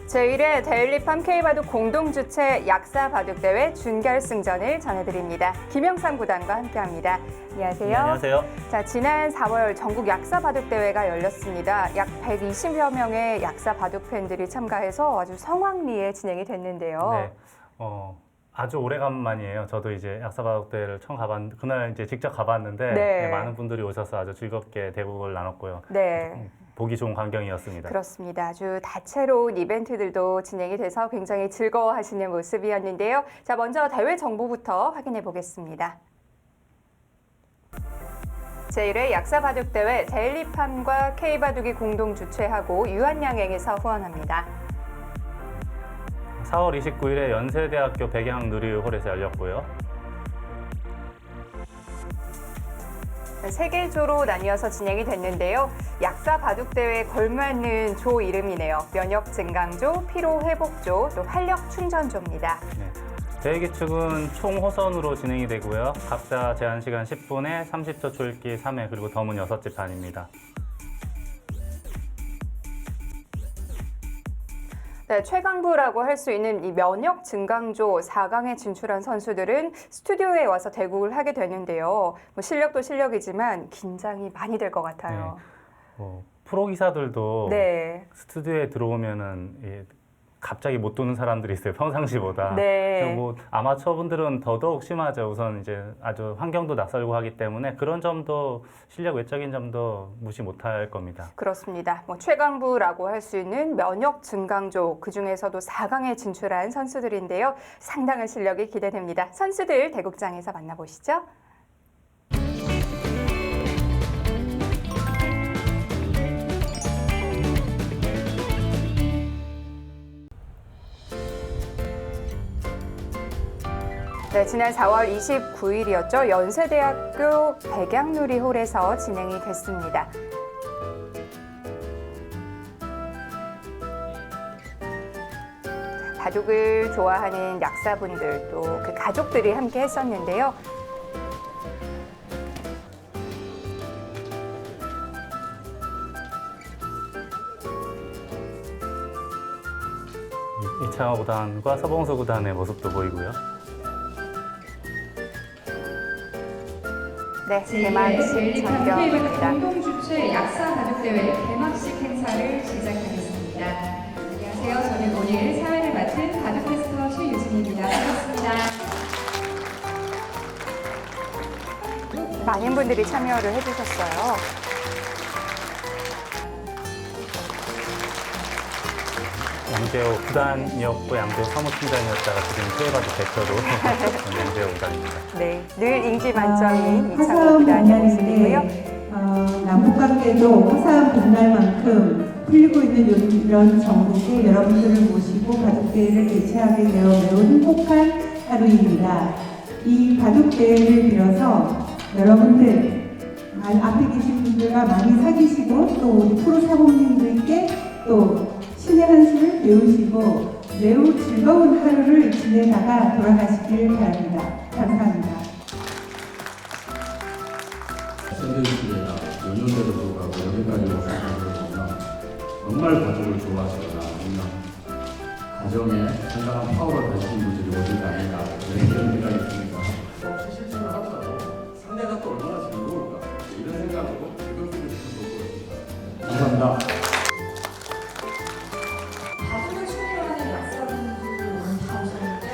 제1회 데일리팜 K바둑 공동주최 약사바둑대회 준결승전을 전해드립니다. 김영삼 구단과 함께합니다. 안녕하세요. 네, 안녕하세요. 자, 지난 4월 전국 약사바둑대회가 열렸습니다. 약 120여 명의 약사바둑 팬들이 참가해서 아주 성황리에 진행이 됐는데요. 네, 아주 오래간만이에요. 저도 이제 약사바둑대회를 처음 가봤는데 그날 이제 직접 가봤는데 네. 많은 분들이 오셔서 아주 즐겁게 대국을 나눴고요. 네. 보기 좋은 광경이었습니다. 그렇습니다. 아주 다채로운 이벤트들도 진행이 돼서 굉장히 즐거워하시는 모습이었는데요. 자, 먼저 대회 정보부터 확인해 보겠습니다. 제1회 약사바둑대회 데일리팜과 K바둑이 공동 주최하고 유한양행에서 후원합니다. 4월 29일에 연세대학교 백양누리홀에서 열렸고요. 3개조로 나뉘어서 진행이 됐는데요. 약사바둑대회에 걸맞는 조 이름이네요. 면역증강조, 피로회복조, 또 활력충전조입니다. 네. 대회 기축은 총 호선으로 진행이 되고요. 각자 제한 시간 10분에 30초 초읽기 3회 그리고 덤은 6집 단입니다. 네, 최강부라고 할 수 있는 이 면역 증강조 4강에 진출한 선수들은 스튜디오에 와서 대국을 하게 되는데요. 뭐 실력도 실력이지만 긴장이 많이 될 것 같아요. 프로 기사들도 네. 스튜디오에 들어오면은 갑자기 못 도는 사람들이 있어요. 평상시보다. 네. 뭐 아마추어분들은 더더욱 심하죠. 우선 이제 아주 환경도 낯설고 하기 때문에 그런 점도 실력 외적인 점도 무시 못할 겁니다. 그렇습니다. 뭐 최강부라고 할 수 있는 면역 증강조 그 중에서도 4강에 진출한 선수들인데요. 상당한 실력이 기대됩니다. 선수들 대국장에서 만나보시죠. 네, 지난 4월 29일이었죠. 연세대학교 백양누리홀에서 진행이 됐습니다. 바둑을 좋아하는 약사분들 또 그 가족들이 함께 했었는데요. 이창호 구단과 서봉수 구단의 모습도 보이고요. 네, 개막식 전경입니다. 공동주최 약사바둑대회 개막식 행사를 시작하겠습니다. 안녕하세요. 저는 오늘 사회를 맡은 바둑캐스터 최유진입니다. 반갑습니다. 많은 분들이 참여를 해주셨어요. 양재호 구단이었고 양재호 사무팀장이었다가 지금 K바둑 대표로 양재호 구단입니다. 네, 늘 인기 만점인 이창호 화사한 구단의 모습이고요. 봄날인데 남북관계도 화사한 봄날만큼 풀리고 있는 이런 전국에 여러분들을 모시고 바둑대회를 개최하게 되어 매우 행복한 하루입니다. 이 바둑대회를 빌어서 여러분들 앞에 계신 분들과 많이 사귀시고 또 우리 프로 사모님들께 또 신의 한수를 배우시고 매우 즐거운 하루를 지내다가 돌아가시길 바랍니다. 감사합니다. 샌드위치가 몇 년대도 불구하고 여기까지 오신 분들 보면 정말 가족을 좋아하시거나 아니면 가정에 상당한 파워를 가지신 분들이 어디가 아닌가 이런 생각이 있습니다. 혹시 실천을 하더라도 상대가 또 얼마나 즐거울까 이런 생각으로 즐겁게 싶은 감사합니다. 바둑을 취미로하는 약사분들이 오늘 다 오셨는데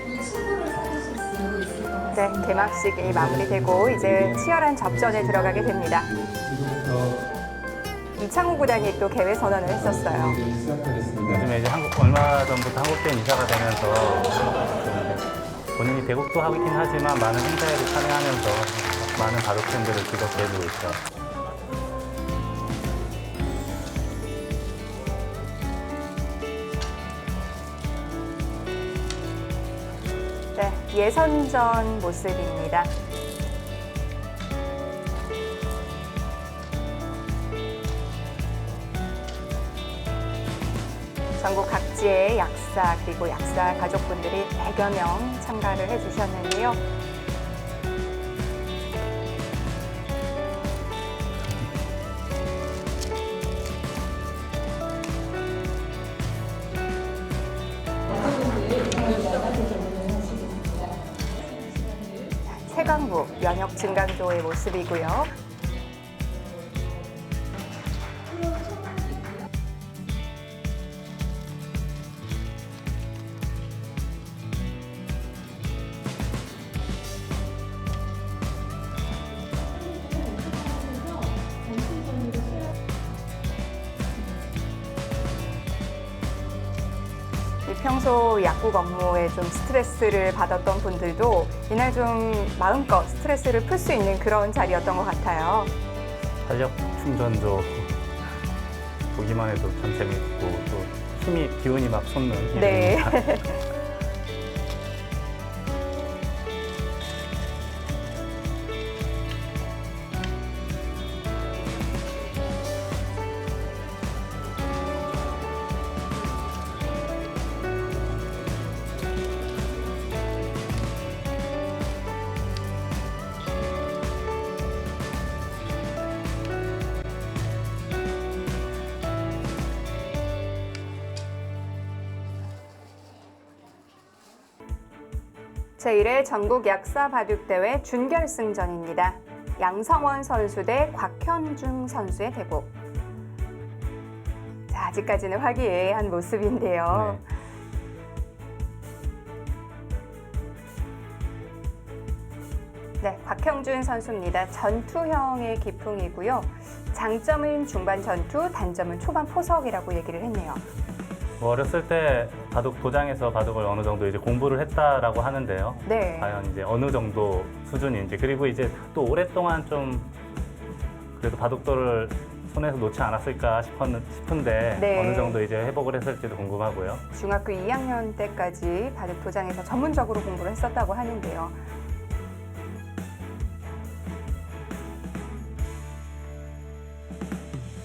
이 친구를 사귀실 수 있을 것 같습니다. 네, 개막식이 마무리되고 이제 치열한 접전에 들어가게 됩니다. 이창호 구단이 또 개회 선언을 했었어요. 요즘에 이제 얼마 전부터 한국대회 이사가 되면서 본인이 대국도 하고 있긴 하지만 많은 행사에도 참여하면서 많은 바둑 팬들을 즐겁게 해주고 있죠. 네, 예선전 모습입니다. 전국 각지의 약사 그리고 약사 가족분들이 100여 명 참가를 해주셨는데요. 결과가 되는 사실입니다. 최강부 면역 증강조의 모습이고요. 평소 약국 업무에 좀 스트레스를 받았던 분들도 이날 좀 마음껏 스트레스를 풀 수 있는 그런 자리였던 것 같아요. 활력 충전조 보기만 해도 참 재밌고 또 힘이 기운이 막 솟는 네. 기분입니다. 제1회 전국 약사 바둑대회 준결승전입니다. 양성원 선수 대 곽현중 선수의 대국. 자, 아직까지는 화기애애한 모습인데요. 네, 곽형준 선수입니다. 전투형의 기풍이고요. 장점은 중반 전투, 단점은 초반 포석이라고 얘기를 했네요. 뭐 어렸을 때 바둑 도장에서 바둑을 어느 정도 이제 공부를 했다라고 하는데요. 네. 과연 이제 어느 정도 수준인지, 그리고 이제 또 오랫동안 좀 그래도 바둑돌을 손에서 놓지 않았을까 싶은데 네. 어느 정도 이제 회복을 했을지도 궁금하고요. 중학교 2학년 때까지 바둑 도장에서 전문적으로 공부를 했었다고 하는데요.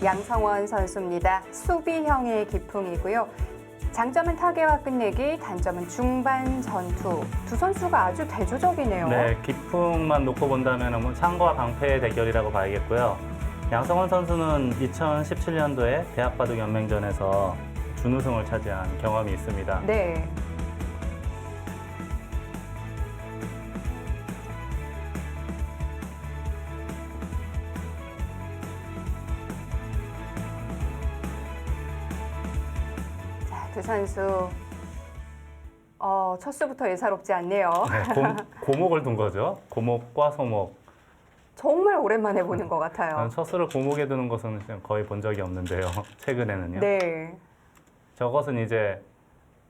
양성원 선수입니다. 수비형의 기풍이고요. 장점은 타개와 끝내기, 단점은 중반 전투. 두 선수가 아주 대조적이네요. 네, 기풍만 놓고 본다면 뭐 창과 방패의 대결이라고 봐야겠고요. 양성원 선수는 2017년도에 대학바둑연맹전에서 준우승을 차지한 경험이 있습니다. 네. 자, 두 선수 첫 수부터 예사롭지 않네요. 네, 고목을 둔 거죠. 고목과 소목. 정말 오랜만에 보는 것 같아요. 첫 수를 고목에 두는 것은 거의 본 적이 없는데요. 최근에는요. 네. 저것은 이제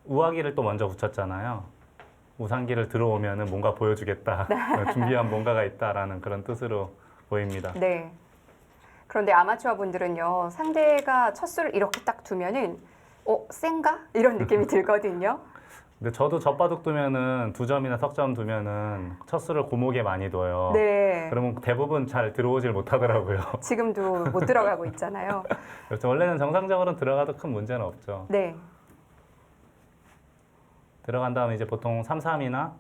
우아기를 또 먼저 붙였잖아요. 우상기를 들어오면은 뭔가 보여주겠다. 준비한 뭔가가 있다라는 그런 뜻으로 보입니다. 네. 그런데 아마추어 분들은요, 상대가 첫 수를 이렇게 딱 두면은, 센가? 이런 느낌이 들거든요. 근데 저도 젖바둑 두면은 2점이나 석점 두면은 첫 수를 고목에 많이 둬요. 네. 그러면 대부분 잘 들어오질 못하더라고요. 지금도 못 들어가고 있잖아요. 그렇죠. 원래는 정상적으로 들어가도 큰 문제는 없죠. 네. 들어간 다음에 이제 보통 3-3이나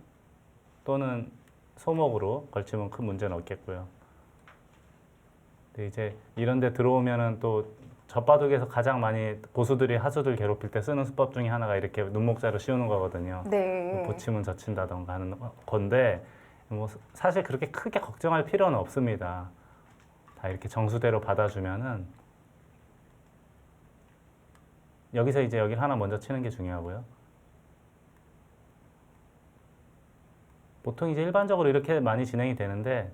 또는 소목으로 걸치면 큰 문제는 없겠고요. 근데 이제 이런 데 들어오면은 또 젖바둑에서 가장 많이 고수들이 하수들 괴롭힐 때 쓰는 수법 중에 하나가 이렇게 눈목자로 씌우는 거거든요. 네. 보치면 젖힌다던가 하는 건데 뭐 사실 그렇게 크게 걱정할 필요는 없습니다. 다 이렇게 정수대로 받아주면은 여기서 이제 여기를 하나 먼저 치는 게 중요하고요. 보통 이제 일반적으로 이렇게 많이 진행이 되는데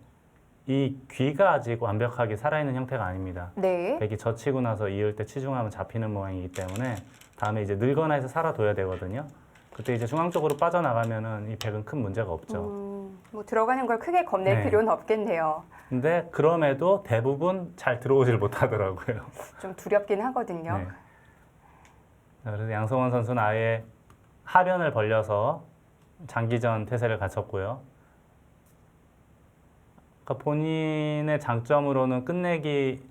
이 귀가 아직 완벽하게 살아있는 형태가 아닙니다. 네. 백이 젖히고 나서 이을 때 치중하면 잡히는 모양이기 때문에 다음에 이제 늙거나 해서 살아둬야 되거든요. 그때 이제 중앙 쪽으로 빠져나가면은 이 백은 큰 문제가 없죠. 뭐 들어가는 걸 크게 겁낼 네. 필요는 없겠네요. 근데 그럼에도 대부분 잘 들어오질 못하더라고요. 좀 두렵긴 하거든요. 네. 자, 그래서 양성원 선수는 아예 하변을 벌려서 장기전 태세를 갖췄고요. 그러니까 본인의 장점으로는 끝내기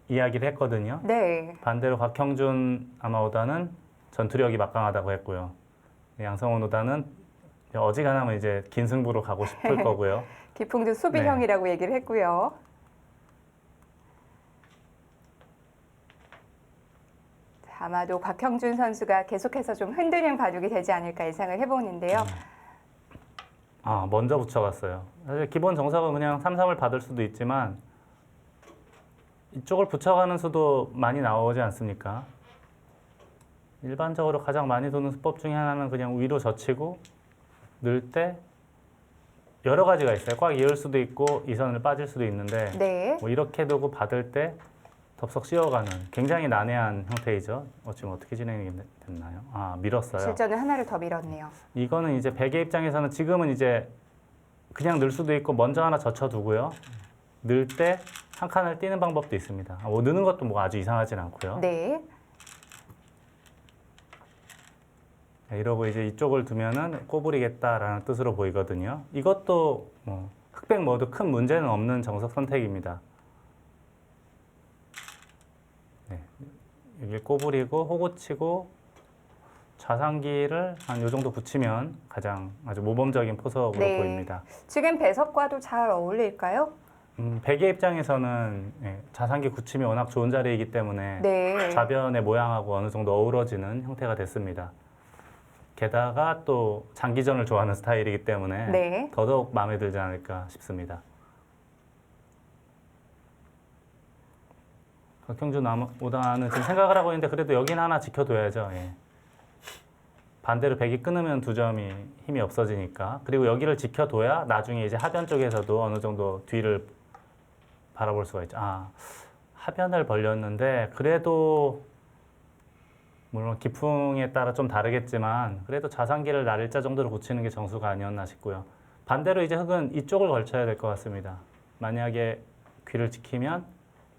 이야기를 했거든요. 네. 반대로 곽형준 아마 오다는 전투력이 막강하다고 했고요. 양성원 오다는 어지간하면 이제 긴 승부로 가고 싶을 거고요. 기풍도 수비형이라고 얘기를 했고요. 자, 아마도 곽형준 선수가 계속해서 좀 흔드는 바둑이 되지 않을까 예상을 해보는데요. 먼저 붙여갔어요. 사실 기본 정석은 그냥 3-3을 받을 수도 있지만 이쪽을 붙여가는 수도 많이 나오지 않습니까? 일반적으로 가장 많이 도는 수법 중에 하나는 그냥 위로 젖히고 넣을 때 여러 가지가 있어요. 꽉 이을 수도 있고 이선을 빠질 수도 있는데 네. 뭐 이렇게 두고 받을 때 덥석 씌워가는 굉장히 난해한 형태이죠. 지금 어떻게 진행이 됐나요? 밀었어요. 실전은 하나를 더 밀었네요. 이거는 이제 백의 입장에서는 지금은 이제 그냥 넣을 수도 있고 먼저 하나 젖혀두고요. 넣을 때 한 칸을 띄는 방법도 있습니다. 뭐 넣는 것도 뭐 아주 이상하진 않고요. 네. 이러고 이제 이쪽을 두면은 꼬부리겠다라는 뜻으로 보이거든요. 이것도 뭐 흑백 모두 큰 문제는 없는 정석 선택입니다. 네, 여기 꼬부리고 호구치고 좌상기를 한 요 정도 붙이면 가장 아주 모범적인 포석으로 네. 보입니다. 지금 배석과도 잘 어울릴까요? 백의 입장에서는 좌상기 굳힘이 워낙 좋은 자리이기 때문에 네. 좌변의 모양하고 어느 정도 어우러지는 형태가 됐습니다. 게다가 또 장기전을 좋아하는 스타일이기 때문에 네. 더더욱 마음에 들지 않을까 싶습니다. 곽형준 오다는 지금 생각을 하고 있는데 그래도 여긴 하나 지켜둬야죠. 반대로 백이 끊으면 두 점이 힘이 없어지니까. 그리고 여기를 지켜둬야 나중에 이제 하변 쪽에서도 어느 정도 뒤를 바라볼 수가 있죠. 하변을 벌렸는데 그래도 물론 기풍에 따라 좀 다르겠지만 그래도 좌상기를 날일자 정도로 붙이는 게 정수가 아니었나 싶고요. 반대로 이제 흑은 이쪽을 걸쳐야 될 것 같습니다. 만약에 귀를 지키면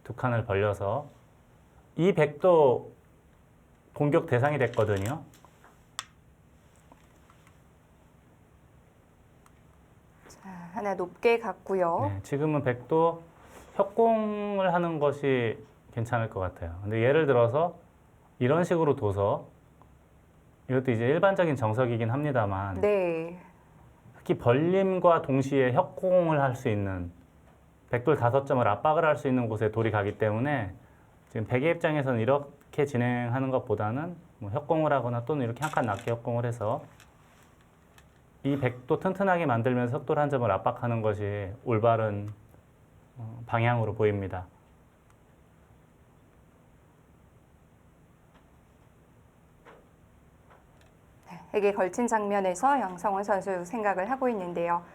두 칸을 벌려서 이 백도 공격 대상이 됐거든요. 자, 하나 높게 갔고요. 네, 지금은 백도 협공을 하는 것이 괜찮을 것 같아요. 근데 예를 들어서 이런 식으로 둬서 이것도 이제 일반적인 정석이긴 합니다만 네. 특히 벌림과 동시에 협공을 할 수 있는 백돌 5점을 압박을 할 수 있는 곳에 돌이 가기 때문에 지금 백의 입장에서는 이렇게 진행하는 것보다는 뭐 협공을 하거나 또는 이렇게 한 칸 낮게 협공을 해서 이 백도 튼튼하게 만들면서 흑돌 한 점을 압박하는 것이 올바른 방향으로 보입니다. 백에 걸친 장면에서 양성원 선수 생각을 하고 있는데요.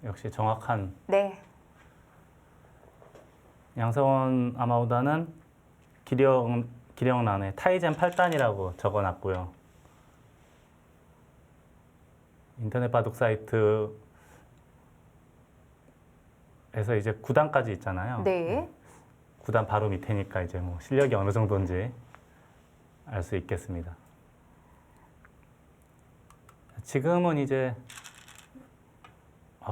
역시 정확한 네. 양성원 아마우다는 기령란에 타이젠 8단이라고 적어놨고요. 인터넷 바둑 사이트에서 이제 9단까지 있잖아요. 네. 9단 바로 밑에니까 이제 뭐 실력이 어느 정도인지 알 수 있겠습니다. 지금은 이제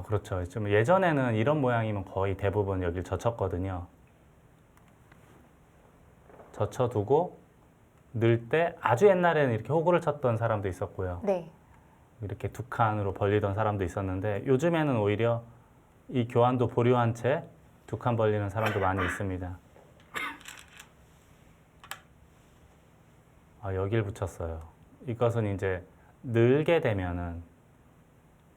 그렇죠. 좀 예전에는 이런 모양이면 거의 대부분 여기를 젖혔거든요. 젖혀두고 넣을 때 아주 옛날에는 이렇게 호구를 쳤던 사람도 있었고요. 네. 이렇게 두 칸으로 벌리던 사람도 있었는데 요즘에는 오히려 이 교환도 보류한 채 두 칸 벌리는 사람도 많이 있습니다. 여길 붙였어요. 이것은 이제 늘게 되면은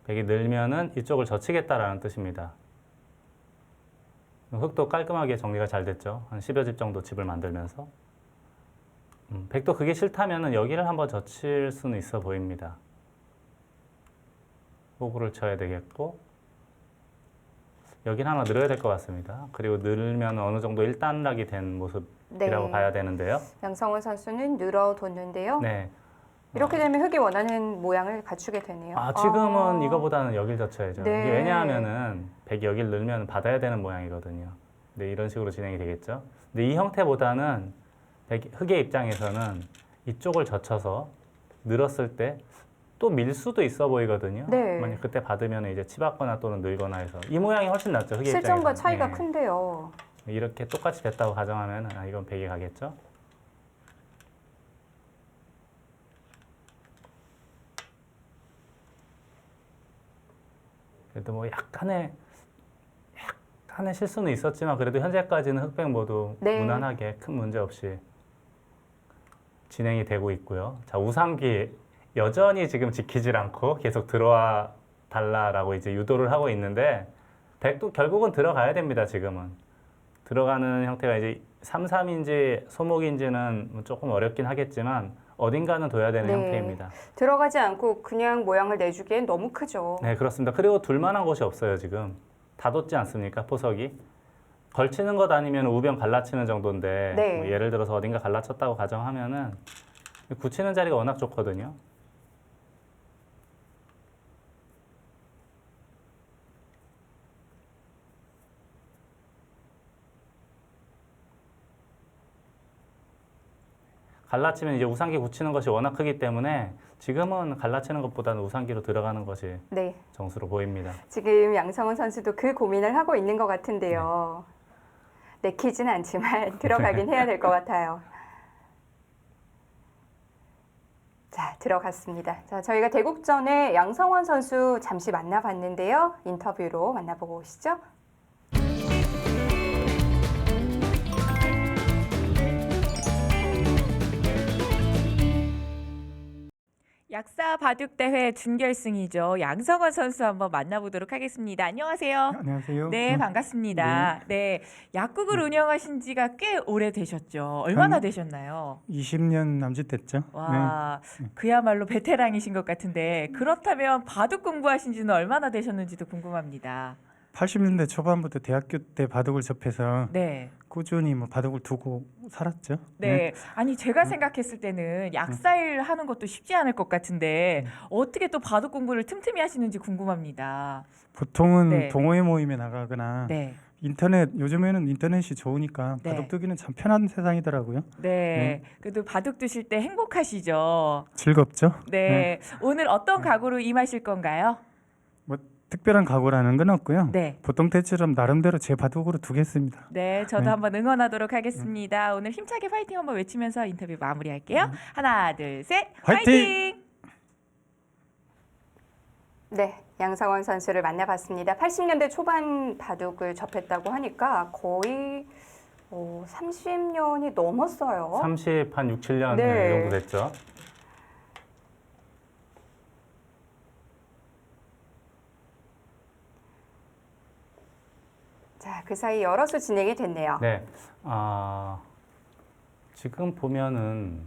백이 늘면은 이쪽을 젖히겠다라는 뜻입니다. 흑도 깔끔하게 정리가 잘 됐죠. 한 10여 집 정도 집을 만들면서. 백도 그게 싫다면은 여기를 한번 젖힐 수는 있어 보입니다. 호구를 쳐야 되겠고 여긴 하나 늘어야 될 것 같습니다. 그리고 늘면 어느 정도 일단락이 된 모습이라고 네. 봐야 되는데요. 양성원 선수는 늘어뒀는데요. 네. 이렇게 되면 흑이 원하는 모양을 갖추게 되네요. 지금은 이거보다는 여길 젖혀야죠. 네. 이게 왜냐하면은 백이 여길 늘면 받아야 되는 모양이거든요. 네, 이런 식으로 진행이 되겠죠. 근데 이 형태보다는 흑의 입장에서는 이쪽을 젖혀서 늘었을 때 또 밀 수도 있어 보이거든요. 네. 만약 그때 받으면 이제 치받거나 또는 늘거나 해서 이 모양이 훨씬 낫죠. 흑의 실전과 입장에서는. 차이가 네. 큰데요. 이렇게 똑같이 됐다고 가정하면 이건 백이 가겠죠. 그래도 뭐 약간의 실수는 있었지만 그래도 현재까지는 흑백 모두 네. 무난하게 큰 문제 없이 진행이 되고 있고요. 자, 우상기 여전히 지금 지키질 않고 계속 들어와 달라라고 이제 유도를 하고 있는데 백도 결국은 들어가야 됩니다. 지금은 들어가는 형태가 이제 3-3인지 소목인지는 조금 어렵긴 하겠지만 어딘가는 둬야 되는 네. 형태입니다. 들어가지 않고 그냥 모양을 내주기엔 너무 크죠. 네, 그렇습니다. 그리고 둘만한 곳이 없어요. 지금 다 뒀지 않습니까? 포석이 걸치는 것 아니면 우변 갈라치는 정도인데 네. 뭐 예를 들어서 어딘가 갈라쳤다고 가정하면은 굳히는 자리가 워낙 좋거든요. 갈라치면 이제 우상기 굳히는 것이 워낙 크기 때문에 지금은 갈라치는 것보다는 우상기로 들어가는 것이 네. 정수로 보입니다. 지금 양성원 선수도 그 고민을 하고 있는 것 같은데요. 내키진 않지만 들어가긴 해야 될 것 같아요. 자, 들어갔습니다. 자, 저희가 대국전에 양성원 선수 잠시 만나봤는데요. 인터뷰로 만나보고 오시죠. 약사 바둑 대회 준결승이죠. 양성원 선수 한번 만나보도록 하겠습니다. 안녕하세요. 안녕하세요. 네, 반갑습니다. 네, 약국을 운영하신 지가 꽤 오래 되셨죠. 얼마나 한 되셨나요? 20년 남짓됐죠. 와, 그야말로 베테랑이신 것 같은데 그렇다면 바둑 공부하신 지는 얼마나 되셨는지도 궁금합니다. 80년대 초반부터 대학교 때 바둑을 접해서 네. 꾸준히 뭐 바둑을 두고 살았죠. 네. 아니 제가 생각했을 때는 약사일 하는 것도 쉽지 않을 것 같은데 어떻게 또 바둑 공부를 틈틈이 하시는지 궁금합니다. 보통은 네. 동호회 모임에 나가거나 네. 인터넷 요즘에는 인터넷이 좋으니까 네. 바둑 두기는 참 편한 세상이더라고요. 네. 그래도 바둑 두실 때 행복하시죠? 즐겁죠. 네. 오늘 어떤 각오로 임하실 건가요? 뭐 특별한 각오라는 건 없고요. 네. 보통 때처럼 나름대로 제 바둑으로 두겠습니다. 네, 저도 네. 한번 응원하도록 하겠습니다. 오늘 힘차게 파이팅 한번 외치면서 인터뷰 마무리할게요. 하나, 둘, 셋, 화이팅! 파이팅! 네, 양성원 선수를 만나봤습니다. 80년대 초반 바둑을 접했다고 하니까 거의 30년이 넘었어요. 30, 한 6, 7년 네. 정도 됐죠. 자, 그 사이 여러 수 진행이 됐네요. 네. 지금 보면은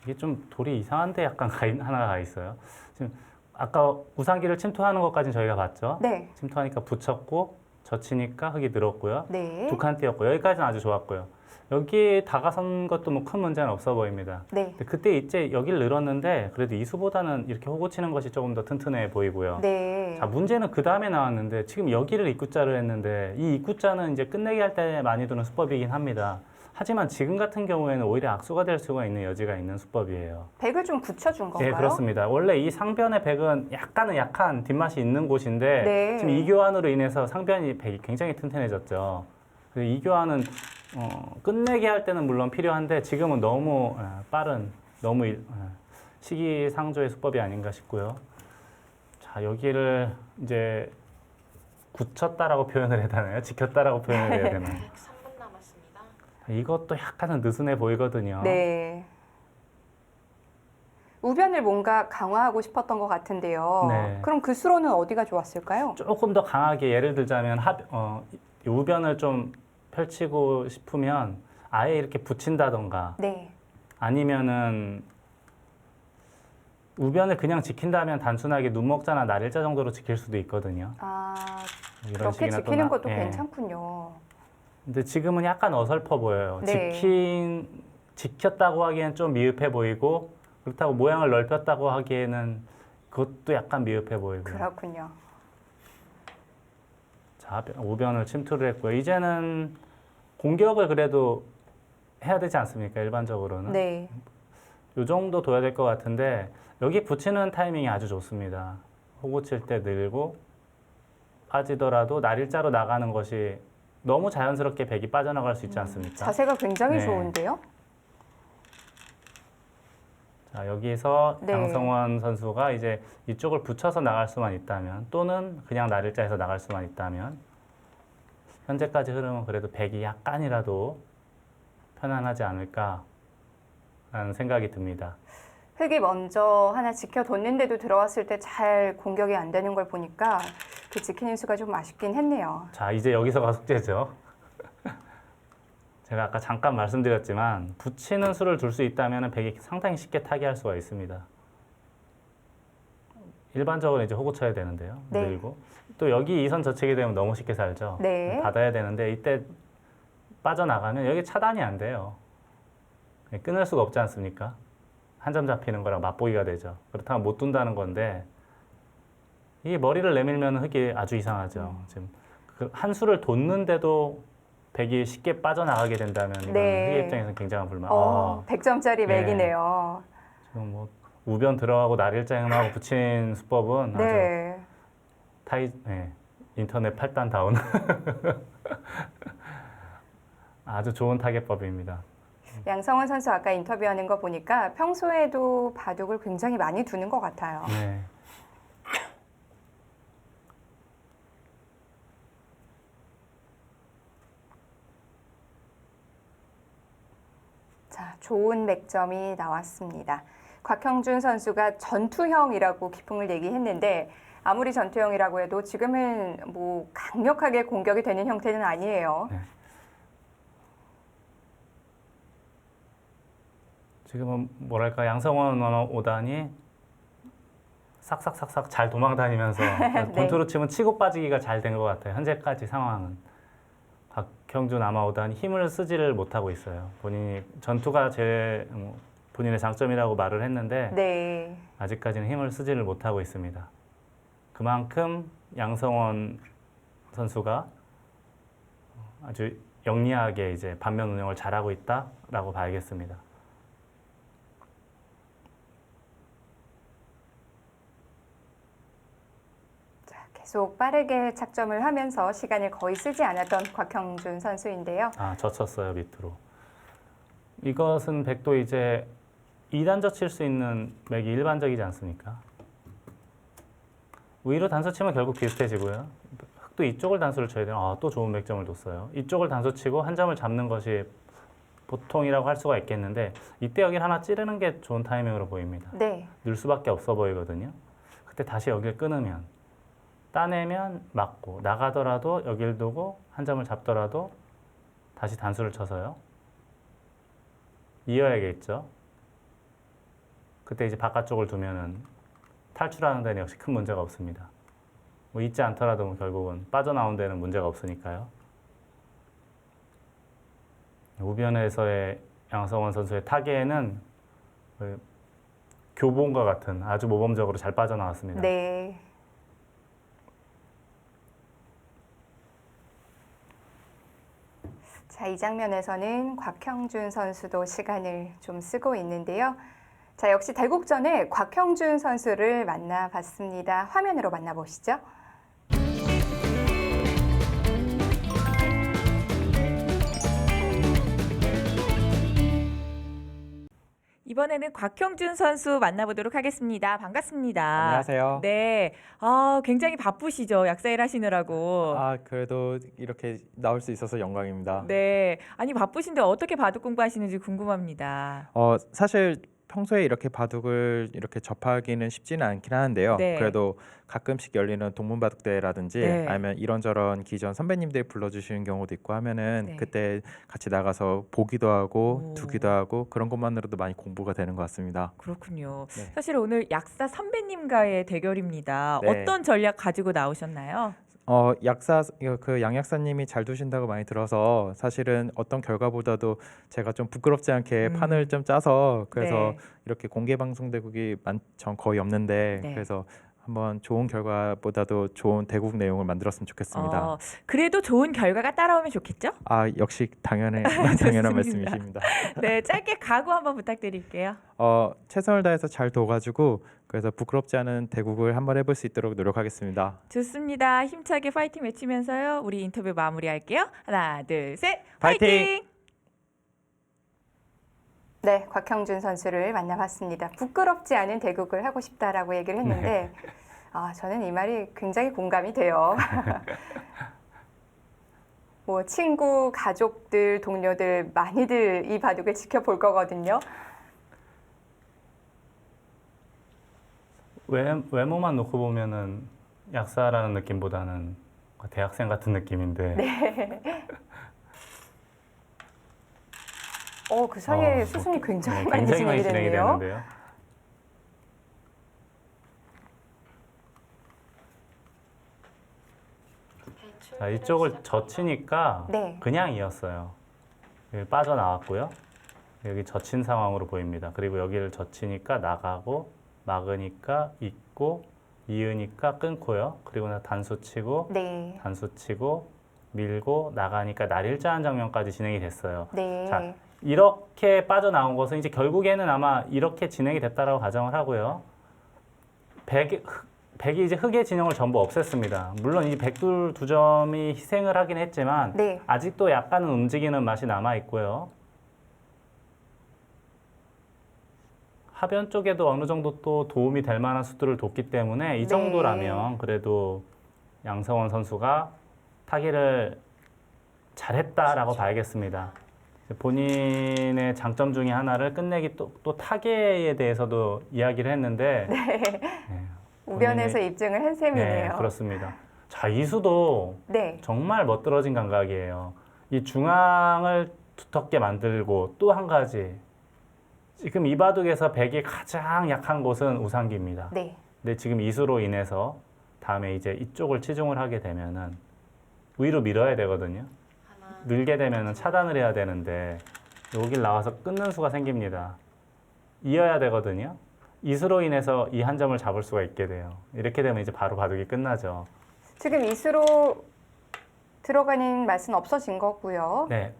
이게 좀 돌이 이상한 데 약간 하나가 가 있어요. 지금 아까 우상기를 침투하는 것까지는 저희가 봤죠. 네, 침투하니까 붙였고 젖히니까 흙이 늘었고요. 네, 두 칸 띄었고 여기까지는 아주 좋았고요. 여기 다가선 것도 뭐 큰 문제는 없어 보입니다. 네, 근데 그때 이제 여기를 늘었는데 그래도 이수보다는 이렇게 호구 치는 것이 조금 더 튼튼해 보이고요. 네. 자, 문제는 그 다음에 나왔는데 지금 여기를 입구자를 했는데 이 입구자는 이제 끝내기 할 때 많이 두는 수법이긴 합니다. 하지만 지금 같은 경우에는 오히려 악수가 될 수가 있는 여지가 있는 수법이에요. 백을 좀 굳혀준 건가요? 네, 그렇습니다. 원래 이 상변의 백은 약간은 약한 뒷맛이 있는 곳인데 네. 지금 이 교환으로 인해서 상변이 백이 굉장히 튼튼해졌죠. 그래서 이 교환은 끝내기 할 때는 물론 필요한데 지금은 너무 빠른, 너무 시기상조의 수법이 아닌가 싶고요. 자, 여기를 이제 굳혔다라고 표현을 해야 되나요? 지켰다라고 표현을 해야 되나요? 3분 남았습니다. 이것도 약간은 느슨해 보이거든요. 네. 우변을 뭔가 강화하고 싶었던 것 같은데요. 네. 그럼 그 수로는 어디가 좋았을까요? 조금 더 강하게 예를 들자면 우변을 좀 펼치고 싶으면 아예 이렇게 붙인다던가 네. 아니면은 우변을 그냥 지킨다면 단순하게 눈목자나 날일자 정도로 지킬 수도 있거든요. 아, 이런 그렇게 식이나 또 지키는 것도 예. 괜찮군요. 근데 지금은 약간 어설퍼 보여요. 네. 지켰다고 하기엔 좀 미흡해 보이고 그렇다고 모양을 넓혔다고 하기에는 그것도 약간 미흡해 보이고요. 그렇군요. 자, 우변을 침투를 했고요. 이제는 공격을 그래도 해야 되지 않습니까? 일반적으로는. 네. 요 정도 둬야 될 것 같은데 여기 붙이는 타이밍이 아주 좋습니다. 호구 칠 때 늘고 빠지더라도 날일자로 나가는 것이 너무 자연스럽게 백이 빠져나갈 수 있지 않습니까? 자세가 굉장히 네. 좋은데요? 자, 여기서 네. 양성원 선수가 이제 이쪽을 붙여서 나갈 수만 있다면 또는 그냥 날일자에서 나갈 수만 있다면 현재까지 흐름은 그래도 백이 약간이라도 편안하지 않을까라는 생각이 듭니다. 흑이 먼저 하나 지켜뒀는데도 들어왔을 때 잘 공격이 안 되는 걸 보니까 그 지키는 수가 좀 아쉽긴 했네요. 자, 이제 여기서가 숙제죠. 제가 아까 잠깐 말씀드렸지만 붙이는 수를 둘 수 있다면 백이 상당히 쉽게 타개할 수가 있습니다. 일반적으로 이제 호구 쳐야 되는데요. 네. 늘고 또 여기 이선 저치게 되면 너무 쉽게 살죠. 네. 받아야 되는데 이때 빠져나가면 여기 차단이 안 돼요. 끊을 수가 없지 않습니까? 한 점 잡히는 거랑 맛보기가 되죠. 그렇다면 못 둔다는 건데 이게 머리를 내밀면 흑이 아주 이상하죠. 지금 그 한 수를 뒀는데도 백이 쉽게 빠져나가게 된다면 이건 네. 흑의 입장에서는 굉장한 불만. 100점짜리 네. 맥이네요. 지금 뭐 우변 들어가고 날일자형하고 붙인 수법은 아주 네. 인터넷 8단 다운 아주 좋은 타겟법입니다. 양성원 선수 아까 인터뷰하는 거 보니까 평소에도 바둑을 굉장히 많이 두는 것 같아요. 네. 자, 좋은 맥점이 나왔습니다. 곽형준 선수가 전투형이라고 기풍을 얘기했는데 아무리 전투형이라고 해도 지금은 뭐 강력하게 공격이 되는 형태는 아니에요. 네. 지금은 뭐랄까 양성원 5단이 싹싹싹싹 잘 도망다니면서 본투로 치면 치고 빠지기가 잘 된 것 같아요. 현재까지 상황은. 곽형준 아마 5단이 힘을 쓰지를 못하고 있어요. 본인이 전투가 제일 본인의 장점이라고 말을 했는데 네. 아직까지는 힘을 쓰지를 못하고 있습니다. 그만큼 양성원 선수가 아주 영리하게 이제 반면 운영을 잘하고 있다라고 봐야겠습니다. 계속 빠르게 착점을 하면서 시간을 거의 쓰지 않았던 곽형준 선수인데요. 아, 젖혔어요, 밑으로. 이것은 백도 이제 2단 젖힐 수 있는 맥이 일반적이지 않습니까? 위로 단수 치면 결국 비슷해지고요. 흑도 이쪽을 단수를 쳐야 돼요. 아, 또 좋은 맥점을 뒀어요. 이쪽을 단수 치고 한 점을 잡는 것이 보통이라고 할 수가 있겠는데 이때 여기를 하나 찌르는 게 좋은 타이밍으로 보입니다. 네. 늘 수밖에 없어 보이거든요. 그때 다시 여기를 끊으면 따내면 맞고 나가더라도 여길 두고 한 점을 잡더라도 다시 단수를 쳐서요. 이어야겠죠. 그때 이제 바깥쪽을 두면은 탈출하는 데는 역시 큰 문제가 없습니다. 뭐 있지 않더라도 뭐 결국은 빠져나온 데는 문제가 없으니까요. 우변에서의 양성원 선수의 타계에는 교본과 같은 아주 모범적으로 잘 빠져나왔습니다. 네. 자, 이 장면에서는 곽형준 선수도 시간을 좀 쓰고 있는데요. 자, 역시 대국전에 곽형준 선수를 만나봤습니다. 화면으로 만나보시죠. 이번에는 곽형준 선수 만나보도록 하겠습니다. 반갑습니다. 안녕하세요. 네, 굉장히 바쁘시죠? 약사일 하시느라고. 그래도 이렇게 나올 수 있어서 영광입니다. 네, 아니 바쁘신데 어떻게 바둑 공부하시는지 궁금합니다. 사실 평소에 이렇게 바둑을 이렇게 접하기는 쉽지는 않긴 하는데요. 네. 그래도 가끔씩 열리는 동문바둑대회라든지 네. 아니면 이런저런 기존 선배님들이 불러주시는 경우도 있고 하면은 네. 그때 같이 나가서 보기도 하고 오. 두기도 하고 그런 것만으로도 많이 공부가 되는 것 같습니다. 그렇군요. 네. 사실 오늘 약사 선배님과의 대결입니다. 네. 어떤 전략 가지고 나오셨나요? 약사 그 양 약사님이 잘 두신다고 많이 들어서 사실은 어떤 결과보다도 제가 좀 부끄럽지 않게 판을 좀 짜서 그래서 네. 이렇게 공개 방송 대국이 전 거의 없는데 네. 그래서 한번 좋은 결과보다도 좋은 대국 내용을 만들었으면 좋겠습니다. 그래도 좋은 결과가 따라오면 좋겠죠? 역시 당연한 좋습니다. 말씀이십니다. 네, 짧게 각오 한번 부탁드릴게요. 최선을 다해서 잘 둬가지고 그래서 부끄럽지 않은 대국을 한번 해볼 수 있도록 노력하겠습니다. 좋습니다. 힘차게 파이팅 외치면서요. 우리 인터뷰 마무리할게요. 하나, 둘, 셋. 파이팅! 파이팅! 네, 곽형준 선수를 만나봤습니다. 부끄럽지 않은 대국을 하고 싶다라고 얘기를 했는데 저는 이 말이 굉장히 공감이 돼요. 뭐 친구, 가족들, 동료들 많이들 이 바둑을 지켜볼 거거든요. 외모만 놓고 보면은 약사라는 느낌보다는 대학생 같은 느낌인데. 네. 그 사이에 수순이 굉장히 많이 진행이 됐네요. 되는데요. 자, 이쪽을 젖히니까 네. 그냥 이었어요. 여기 빠져나왔고요. 여기 젖힌 상황으로 보입니다. 그리고 여기를 젖히니까 나가고 막으니까 있고 이으니까 끊고요. 그리고 나 단수 치고 네. 단수 치고 밀고 나가니까 날일자한 장면까지 진행이 됐어요. 네. 자, 이렇게 빠져나온 것은 이제 결국에는 아마 이렇게 진행이 됐다라고 가정을 하고요. 백이 이제 흑의 진영을 전부 없앴습니다. 물론 이 백둘 두 점이 희생을 하긴 했지만 네. 아직도 약간은 움직이는 맛이 남아 있고요. 하변 쪽에도 어느 정도 또 도움이 될 만한 수들을 뒀기 때문에 이 네. 정도라면 그래도 양성원 선수가 타기를 잘했다라고 봐야겠습니다. 본인의 장점 중에 하나를 끝내기 또 타계에 대해서도 이야기를 했는데 우변에서 입증을 한 셈이네요. 네, 그렇습니다. 자, 이수도 네. 정말 멋들어진 감각이에요. 이 중앙을 두텁게 만들고 또 한 가지 지금 이 바둑에서 백이 가장 약한 곳은 우상기입니다. 네. 근데 지금 이수로 인해서 다음에 이제 이쪽을 치중을 하게 되면은 위로 밀어야 되거든요. 밀게 되면은 차단을 해야 되는데 여길 나와서 끊는 수가 생깁니다. 이어야 되거든요. 이수로 인해서 이 한 점을 잡을 수가 있게 돼요. 이렇게 되면 이제 바로 바둑이 끝나죠. 지금 이수로 들어가는 맛은 없어진 거고요. 네.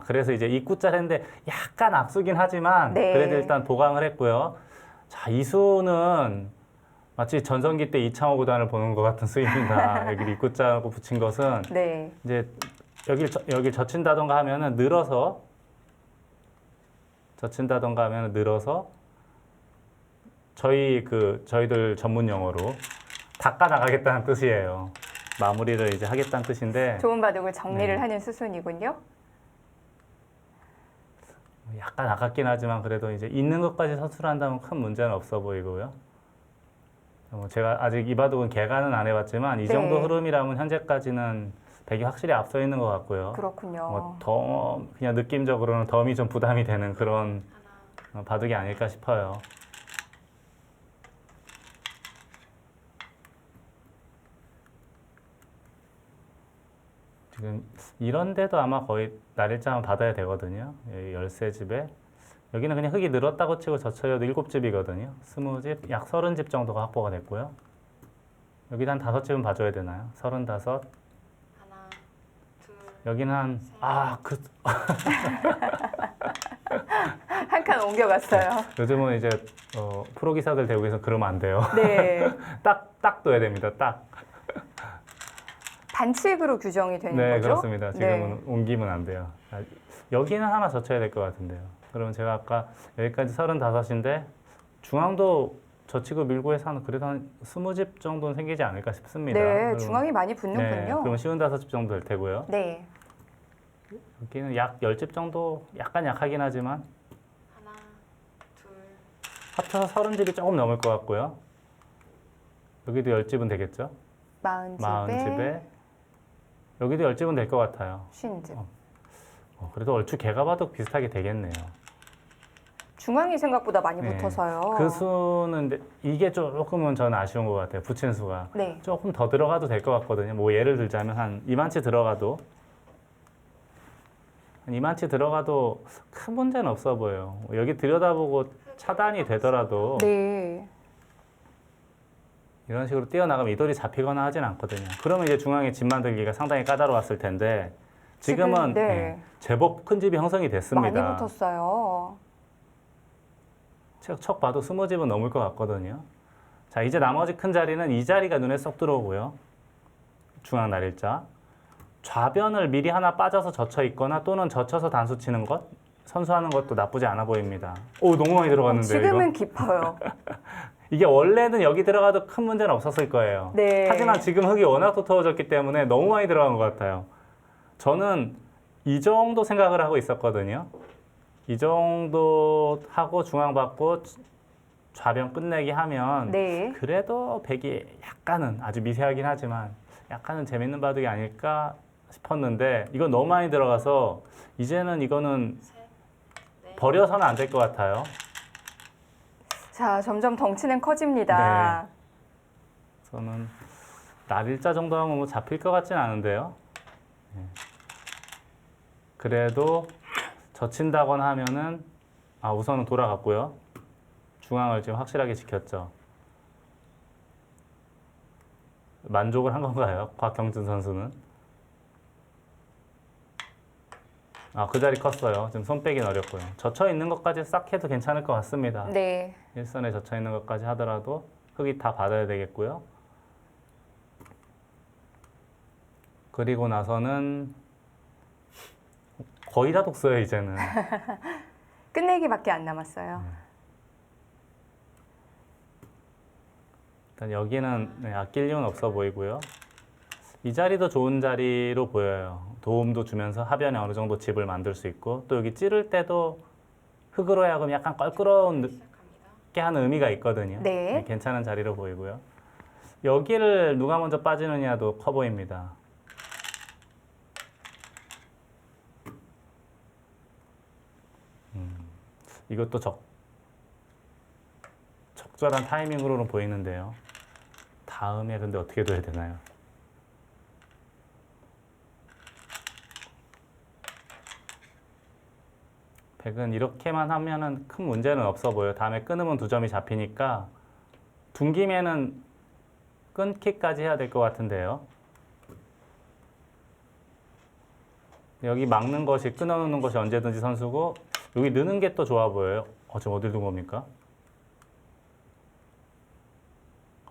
그래서 이제 입구짤 했는데 약간 앞서긴 하지만 네. 그래도 일단 보강을 했고요. 자, 이수는 마치 전성기 때 이창호 구단을 보는 것 같은 수입니다. 여기 입구짤하고 붙인 것은 네. 이제 여기 젖힌다던가 하면은 늘어서 저희들 전문 용어로 닦아 나가겠다는 뜻이에요. 마무리를 이제 하겠다는 뜻인데 좋은 바둑을 정리를 네. 하는 수순이군요. 약간 아깝긴 하지만 그래도 이제 있는 것까지 서술한다면 큰 문제는 없어 보이고요. 제가 아직 이 바둑은 개간은 안 해봤지만 이 네. 정도 흐름이라면 현재까지는 백이 확실히 앞서 있는 것 같고요. 그렇군요. 그냥 느낌적으로는 덤이 좀 부담이 되는 그런 바둑이 아닐까 싶어요. 지금 이런데도 아마 거의 날일자만 받아야 되거든요. 여기 13집에 여기는 그냥 흙이 늘었다고 치고 젖혀도 7집이거든요. 20집, 약 30집 정도가 확보가 됐고요. 여기도 한 5집은 봐줘야 되나요? 35. 여기는 한 한 칸 옮겨갔어요. 요즘은 이제 프로 기사들 대국에서 그러면 안 돼요. 네. 딱 둬야 됩니다. 딱. 반칙으로 규정이 되는 네, 거죠? 그렇습니다. 지금은 옮기면 안 돼요. 여기는 하나 젖혀야 될 것 같은데요. 그러면 제가 아까 여기까지 35인데 중앙도 젖히고 밀고 해서 그래도 한 20집 정도는 생기지 않을까 싶습니다. 네, 그러면, 중앙이 많이 네, 붙는군요. 그러면 쉬운 5집 정도 될 테고요. 네. 여기는 약 10집 정도 약간 약하긴 하지만 합쳐서 30집이 조금 넘을 것 같고요. 여기도 10집은 되겠죠? 40집에 여기도 10집은 될 것 같아요. 50집. 그래도 얼추 개가 봐도 비슷하게 되겠네요. 중앙이 생각보다 많이 네. 붙어서요. 그 수는 이게 조금은 저는 아쉬운 것 같아요. 붙인 수가. 네. 조금 더 들어가도 될 것 같거든요. 뭐 예를 들자면 한 이만치 들어가도 큰 문제는 없어 보여요. 여기 들여다보고 차단이 되더라도 네. 이런 식으로 뛰어나가면 이 돌이 잡히거나 하진 않거든요. 그러면 이제 중앙에 집 만들기가 상당히 까다로웠을 텐데 지금은 네. 제법 큰 집이 형성이 됐습니다. 많이 붙었어요. 척 봐도 20집은 넘을 것 같거든요. 자, 이제 나머지 큰 자리는 이 자리가 눈에 쏙 들어오고요. 중앙 날일자. 좌변을 미리 하나 빠져서 젖혀 있거나 또는 젖혀서 단수 치는 것. 선수하는 것도 나쁘지 않아 보입니다. 오, 너무 많이 들어갔는데요, 지금은 이거? 깊어요. 이게 원래는 여기 들어가도 큰 문제는 없었을 거예요. 네. 하지만 지금 흙이 워낙 두터워졌기 때문에 너무 많이 들어간 것 같아요. 저는 이 정도 생각을 하고 있었거든요. 이 정도 하고 중앙 받고 좌변 끝내기 하면 네. 그래도 백이 약간은, 아주 미세하긴 하지만 약간은 재밌는 바둑이 아닐까 싶었는데 이건 너무 많이 들어가서 이제는 이거는 버려서는 안 될 것 같아요. 자, 점점 덩치는 커집니다. 저는 날일자 정도 하면 뭐 잡힐 것 같진 않은데요. 예. 그래도 젖힌다거나 하면은 우선은 돌아갔고요. 중앙을 지금 확실하게 지켰죠. 만족을 한 건가요? 곽경준 선수는? 그 자리 컸어요. 지금 손 빼긴 어렵고요. 젖혀 있는 것까지 싹 해도 괜찮을 것 같습니다. 네. 일선에 젖혀 있는 것까지 하더라도 흙이 다 받아야 되겠고요. 그리고 나서는 거의 다 독서예요, 이제는. 끝내기밖에 안 남았어요. 일단 여기는 아낄 이유는 없어 보이고요. 이 자리도 좋은 자리로 보여요. 도움도 주면서 하변에 어느 정도 집을 만들 수 있고 또 여기 찌를 때도 흙으로 하여금 약간 껄끄러운게 하는 의미가 있거든요. 네. 괜찮은 자리로 보이고요. 여기를 누가 먼저 빠지느냐도 커 보입니다. 이것도 적절한 타이밍으로는 보이는데요. 다음에 근데 어떻게 둬야 되나요? 백은 이렇게만 하면은 큰 문제는 없어 보여요. 다음에 끊으면 2점이 잡히니까 둔김에는 끊기까지 해야 될 것 같은데요. 여기 막는 것이, 끊어놓는 것이 언제든지 선수고 여기 느는 게 또 좋아 보여요. 지금 어딜 둔 겁니까?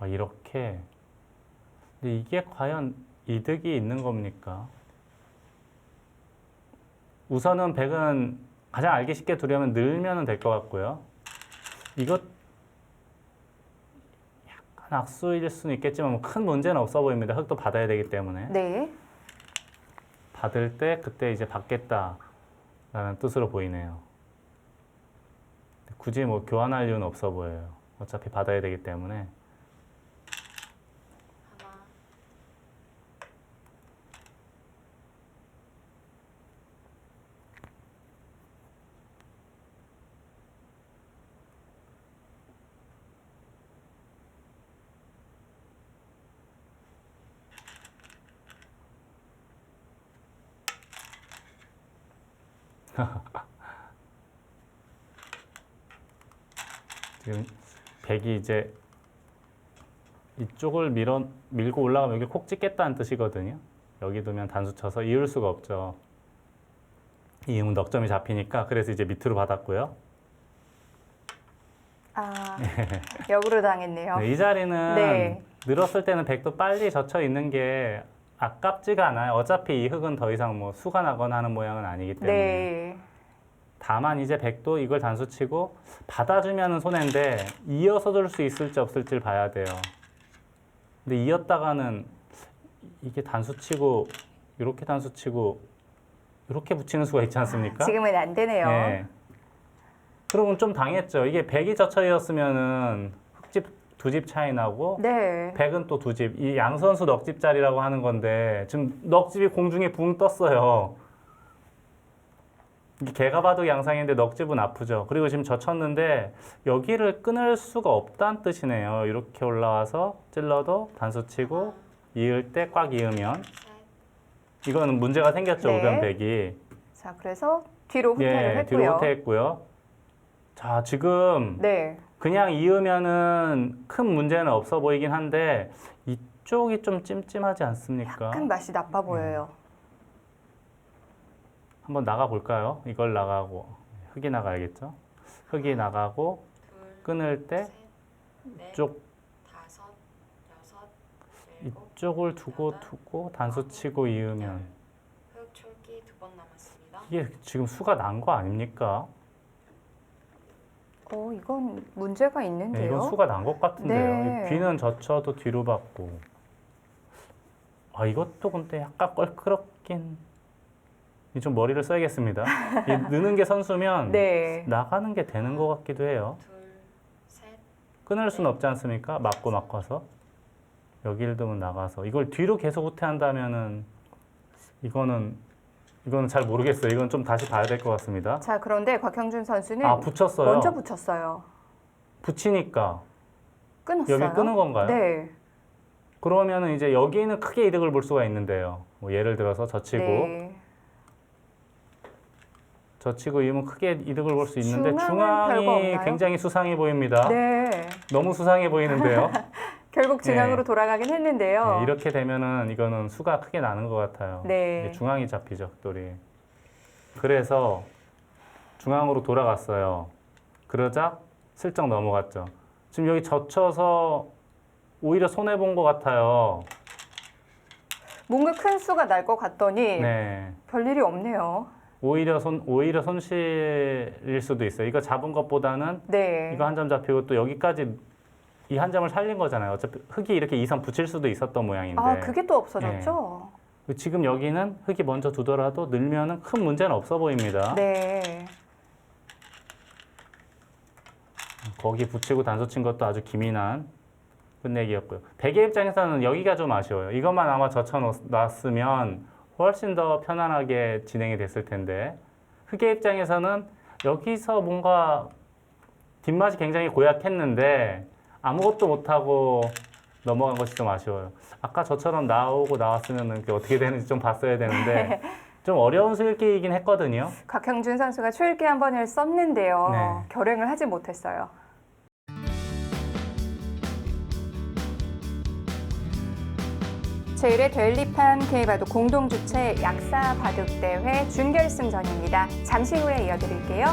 이렇게. 근데 이게 과연 이득이 있는 겁니까? 우선은 백은 가장 알기 쉽게 두려면 늘면 될 것 같고요. 이것 약간 악수일 수는 있겠지만 뭐 큰 문제는 없어 보입니다. 흙도 받아야 되기 때문에. 네. 받을 때 그때 이제 받겠다라는 뜻으로 보이네요. 굳이 뭐 교환할 이유는 없어 보여요. 어차피 받아야 되기 때문에. 지금 백이 이제 이쪽을 밀고 올라가면 여기 콕 찍겠다는 뜻이거든요. 여기 두면 단수 쳐서 이을 수가 없죠. 이으면 넉점이 잡히니까. 그래서 이제 밑으로 받았고요. 역으로 당했네요. 네, 이 자리는 네. 늘었을 때는 백도 빨리 젖혀 있는 게 아깝지가 않아요. 어차피 이 흙은 더 이상 뭐 수가 나거나 하는 모양은 아니기 때문에. 네. 다만 이제 백도 이걸 단수치고 받아주면 손해인데 이어서 줄 수 있을지 없을지를 봐야 돼요. 근데 이었다가는 이게 단수치고 이렇게 단수치고 이렇게 붙이는 수가 있지 않습니까? 지금은 안 되네요. 네. 그러면 좀 당했죠. 이게 백이 젖혀이었으면은 흙집 2집 차이 나고 네. 백은 또 2집. 이 양선수 넉집 자리라고 하는 건데 지금 넉집이 공중에 붕 떴어요. 이게 개가 봐도 양상인데 넉집은 아프죠. 그리고 지금 젖혔는데 여기를 끊을 수가 없다는 뜻이네요. 이렇게 올라와서 찔러도 단수치고 이을 때 꽉 이으면 이거는 문제가 생겼죠. 네. 우변백이. 자, 그래서 뒤로 후퇴를 했고요. 뒤로 후퇴했고요. 자, 지금 네. 그냥 이으면은 큰 문제는 없어 보이긴 한데 이쪽이 좀 찜찜하지 않습니까? 약간 맛이 나빠 보여요. 한번 나가 볼까요? 이걸 나가고 흙이 나가야겠죠? 흙이 나가고 끊을 때 이쪽을 두고 단수 치고 이으면 바퀴 2번 남았습니다. 이게 지금 수가 난 거 아닙니까? 이건 문제가 네, 있는데요. 이건 수가 난 것 같은데요. 네. 이 귀는 젖혀도 뒤로 받고. 아, 이것도 근데 약간 껄끄럽긴. 이 좀 머리를 써야겠습니다. 이 느는 게 선수면 네. 나가는 게 되는 것 같기도 해요. 둘, 셋. 끊을 수는 없지 않습니까? 맞고 막아서. 여기를 두면 나가서. 이걸 뒤로 계속 후퇴한다면은 이거는 잘 모르겠어요. 이건 좀 다시 봐야 될 것 같습니다. 자, 그런데 곽형준 선수는 아, 붙였어요. 먼저 붙였어요. 붙이니까 끊었어요. 여기 끄는 건가요? 네. 그러면은 이제 여기는 크게 이득을 볼 수가 있는데요. 뭐 예를 들어서 젖히고 네. 젖히고 이으면 크게 이득을 볼 수 있는데 중앙은 별거 중앙이 없나요? 굉장히 수상해 보입니다. 네. 너무 수상해 보이는데요. 결국 중앙으로 네. 돌아가긴 했는데요. 네, 이렇게 되면은 이거는 수가 크게 나는 것 같아요. 네. 이게 중앙이 잡히죠, 돌이. 그래서 중앙으로 돌아갔어요. 그러자 슬쩍 넘어갔죠. 지금 여기 젖혀서 오히려 손해 본 것 같아요. 뭔가 큰 수가 날 것 같더니 네. 별일이 없네요. 오히려 손실일 수도 있어요. 이거 잡은 것보다는 네. 이거 한 점 잡히고 또 여기까지 이 한 점을 살린 거잖아요. 어차피 흙이 이렇게 2선 붙일 수도 있었던 모양인데. 아, 그게 또 없어졌죠? 지금 여기는 흙이 먼저 두더라도 늘면은 큰 문제는 없어 보입니다. 네. 거기 붙이고 단소 친 것도 아주 기민한 끝내기였고요. 베개 입장에서는 여기가 좀 아쉬워요. 이것만 아마 젖혀놨으면 훨씬 더 편안하게 진행이 됐을 텐데 흑의 입장에서는 여기서 뭔가 뒷맛이 굉장히 고약했는데 아무것도 못하고 넘어간 것이 좀 아쉬워요. 아까 저처럼 나오고 나왔으면 어떻게 되는지 좀 봤어야 되는데 좀 어려운 수읽기이긴 했거든요. 곽형준 선수가 초읽기 한 번을 썼는데요. 네. 결행을 하지 못했어요. 제1회 데일리팜 K바둑 공동주최 약사 바둑대회 준결승전입니다. 잠시 후에 이어드릴게요.